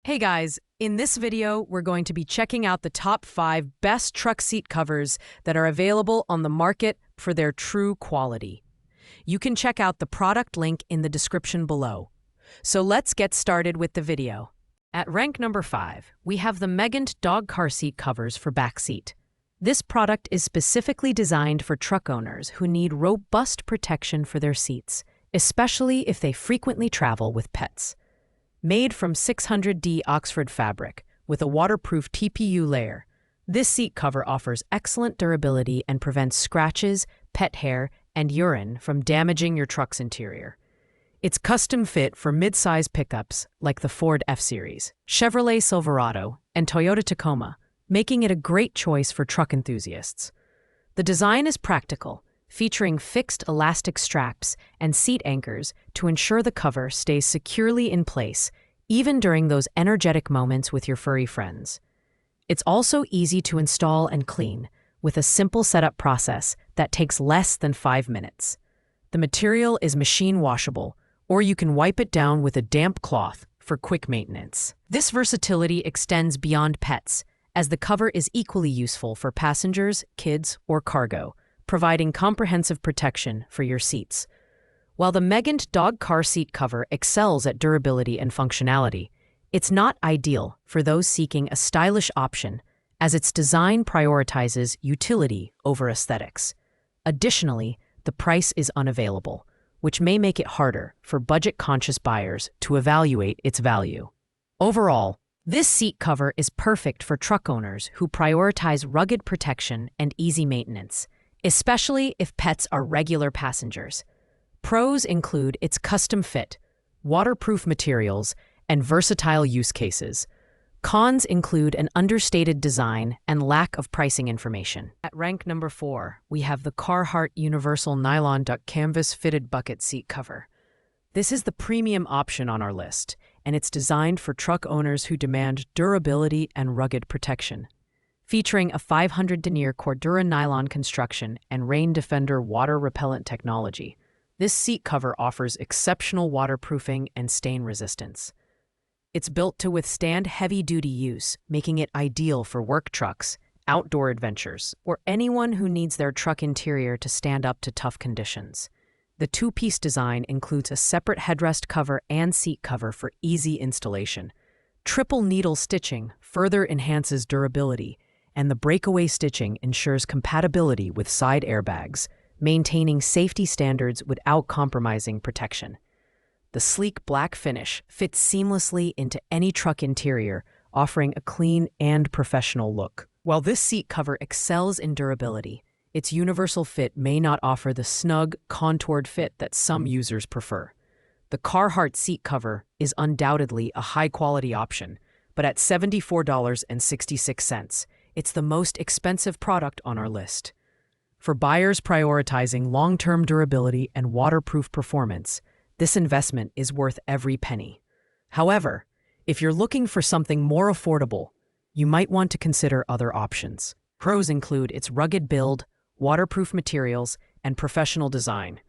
Hey guys, in this video, we're going to be checking out the top 5 best truck seat covers that are available on the market for their true quality. You can check out the product link in the description below. So let's get started with the video. At rank number 5, we have the Meginc dog car seat covers for back seat. This product is specifically designed for truck owners who need robust protection for their seats, especially if they frequently travel with pets. Made from 600D Oxford fabric with a waterproof TPU layer, this seat cover offers excellent durability and prevents scratches, pet hair, and urine from damaging your truck's interior. It's custom fit for mid-size pickups like the Ford F-Series, Chevrolet Silverado, and Toyota Tacoma, making it a great choice for truck enthusiasts. The design is practical, featuring fixed elastic straps and seat anchors to ensure the cover stays securely in place, even during those energetic moments with your furry friends. It's also easy to install and clean, with a simple setup process that takes less than 5 minutes. The material is machine washable, or you can wipe it down with a damp cloth for quick maintenance. This versatility extends beyond pets, as the cover is equally useful for passengers, kids, or cargo, providing comprehensive protection for your seats. While the Meginc dog car seat cover excels at durability and functionality, it's not ideal for those seeking a stylish option, as its design prioritizes utility over aesthetics. Additionally, the price is unavailable, which may make it harder for budget-conscious buyers to evaluate its value. Overall, this seat cover is perfect for truck owners who prioritize rugged protection and easy maintenance, especially if pets are regular passengers. Pros include its custom fit, waterproof materials, and versatile use cases. Cons include an understated design and lack of pricing information. At rank number 4, we have the Carhartt Universal Nylon Duck Canvas Fitted Bucket Seat Cover. This is the premium option on our list, and it's designed for truck owners who demand durability and rugged protection. Featuring a 500 denier Cordura nylon construction and Rain Defender water repellent technology, this seat cover offers exceptional waterproofing and stain resistance. It's built to withstand heavy-duty use, making it ideal for work trucks, outdoor adventures, or anyone who needs their truck interior to stand up to tough conditions. The two-piece design includes a separate headrest cover and seat cover for easy installation. Triple needle stitching further enhances durability, and the breakaway stitching ensures compatibility with side airbags, maintaining safety standards without compromising protection. The sleek black finish fits seamlessly into any truck interior, offering a clean and professional look. While this seat cover excels in durability, its universal fit may not offer the snug, contoured fit that some users prefer. The Carhartt seat cover is undoubtedly a high-quality option, but at $74.66, it's the most expensive product on our list. For buyers prioritizing long-term durability and waterproof performance, this investment is worth every penny. However, if you're looking for something more affordable, you might want to consider other options. Pros include its rugged build, waterproof materials, and professional design.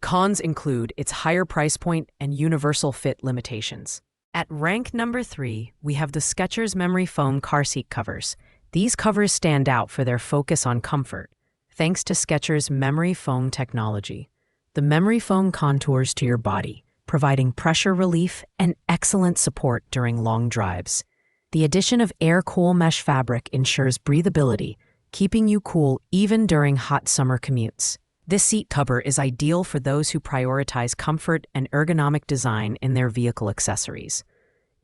Cons include its higher price point and universal fit limitations. At rank number 3, we have the Skechers memory foam car seat covers. These covers stand out for their focus on comfort, thanks to Skechers' memory foam technology. The memory foam contours to your body, providing pressure relief and excellent support during long drives. The addition of air-cool mesh fabric ensures breathability, keeping you cool even during hot summer commutes. This seat cover is ideal for those who prioritize comfort and ergonomic design in their vehicle accessories.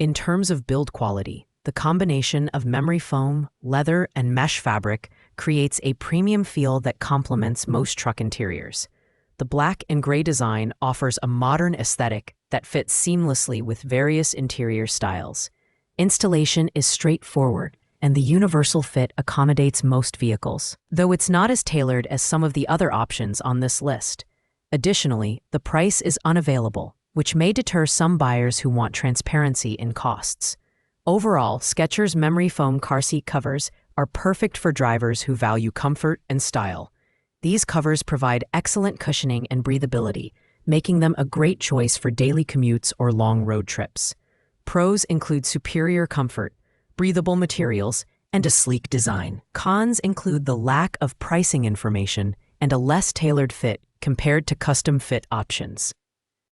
In terms of build quality, the combination of memory foam, leather, and mesh fabric creates a premium feel that complements most truck interiors. The black and gray design offers a modern aesthetic that fits seamlessly with various interior styles. Installation is straightforward, and the universal fit accommodates most vehicles, though it's not as tailored as some of the other options on this list. Additionally, the price is unavailable, which may deter some buyers who want transparency in costs. Overall, Skechers memory foam car seat covers are perfect for drivers who value comfort and style. These covers provide excellent cushioning and breathability, making them a great choice for daily commutes or long road trips. Pros include superior comfort, breathable materials, and a sleek design. Cons include the lack of pricing information and a less tailored fit compared to custom fit options.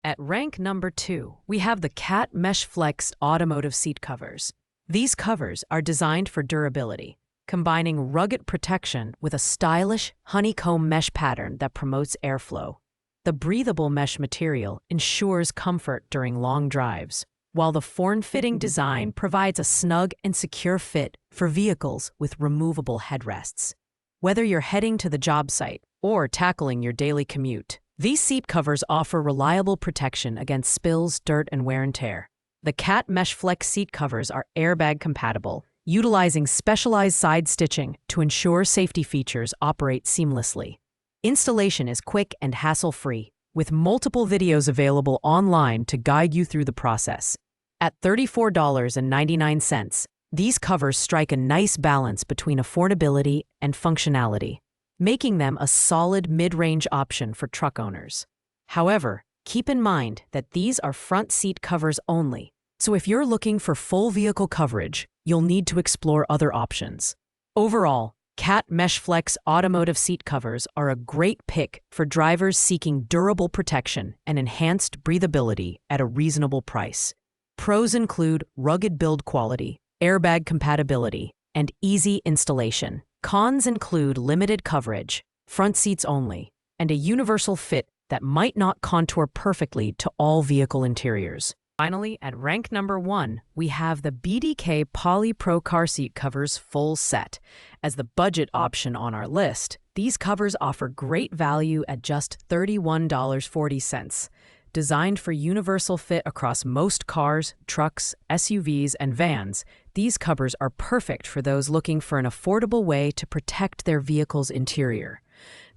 At rank number 2, we have the Cat Mesh Flex automotive seat covers. These covers are designed for durability, combining rugged protection with a stylish honeycomb mesh pattern that promotes airflow. The breathable mesh material ensures comfort during long drives, while the form-fitting design provides a snug and secure fit for vehicles with removable headrests. Whether you're heading to the job site or tackling your daily commute, these seat covers offer reliable protection against spills, dirt, and wear and tear. The Cat Mesh Flex seat covers are airbag compatible, utilizing specialized side stitching to ensure safety features operate seamlessly. Installation is quick and hassle-free, with multiple videos available online to guide you through the process. At $34.99, these covers strike a nice balance between affordability and functionality, making them a solid mid-range option for truck owners. However, keep in mind that these are front seat covers only, so if you're looking for full vehicle coverage, you'll need to explore other options. Overall, Cat Mesh Flex automotive seat covers are a great pick for drivers seeking durable protection and enhanced breathability at a reasonable price. Pros include rugged build quality, airbag compatibility, and easy installation. Cons include limited coverage, front seats only, and a universal fit that might not contour perfectly to all vehicle interiors. Finally, at rank number 1, we have the BDK Poly Pro car seat covers full set. As the budget option on our list, these covers offer great value at just $31.40. Designed for universal fit across most cars, trucks, SUVs, and vans, these covers are perfect for those looking for an affordable way to protect their vehicle's interior.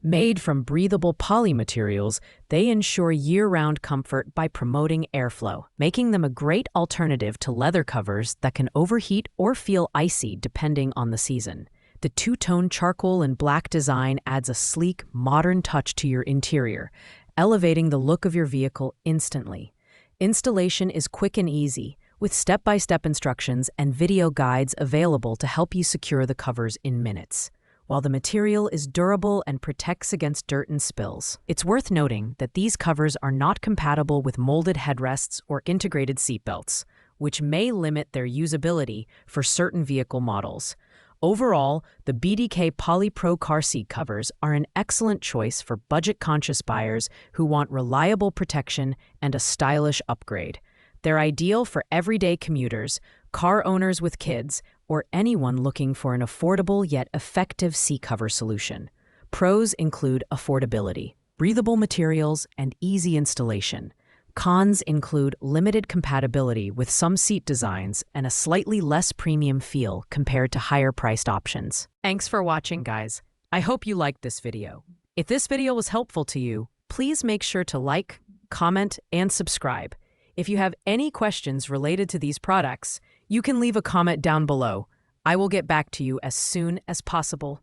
Made from breathable poly materials, they ensure year-round comfort by promoting airflow, making them a great alternative to leather covers that can overheat or feel icy depending on the season. The two-tone charcoal and black design adds a sleek, modern touch to your interior, elevating the look of your vehicle instantly. Installation is quick and easy, with step-by-step instructions and video guides available to help you secure the covers in minutes. While the material is durable and protects against dirt and spills, it's worth noting that these covers are not compatible with molded headrests or integrated seatbelts, which may limit their usability for certain vehicle models. Overall, the BDK Poly Pro car seat covers are an excellent choice for budget-conscious buyers who want reliable protection and a stylish upgrade. They're ideal for everyday commuters, car owners with kids, or anyone looking for an affordable yet effective seat cover solution. Pros include affordability, breathable materials, and easy installation. Cons include limited compatibility with some seat designs and a slightly less premium feel compared to higher-priced options. Thanks for watching, guys. I hope you liked this video. If this video was helpful to you, please make sure to like, comment, and subscribe. If you have any questions related to these products, you can leave a comment down below. I will get back to you as soon as possible.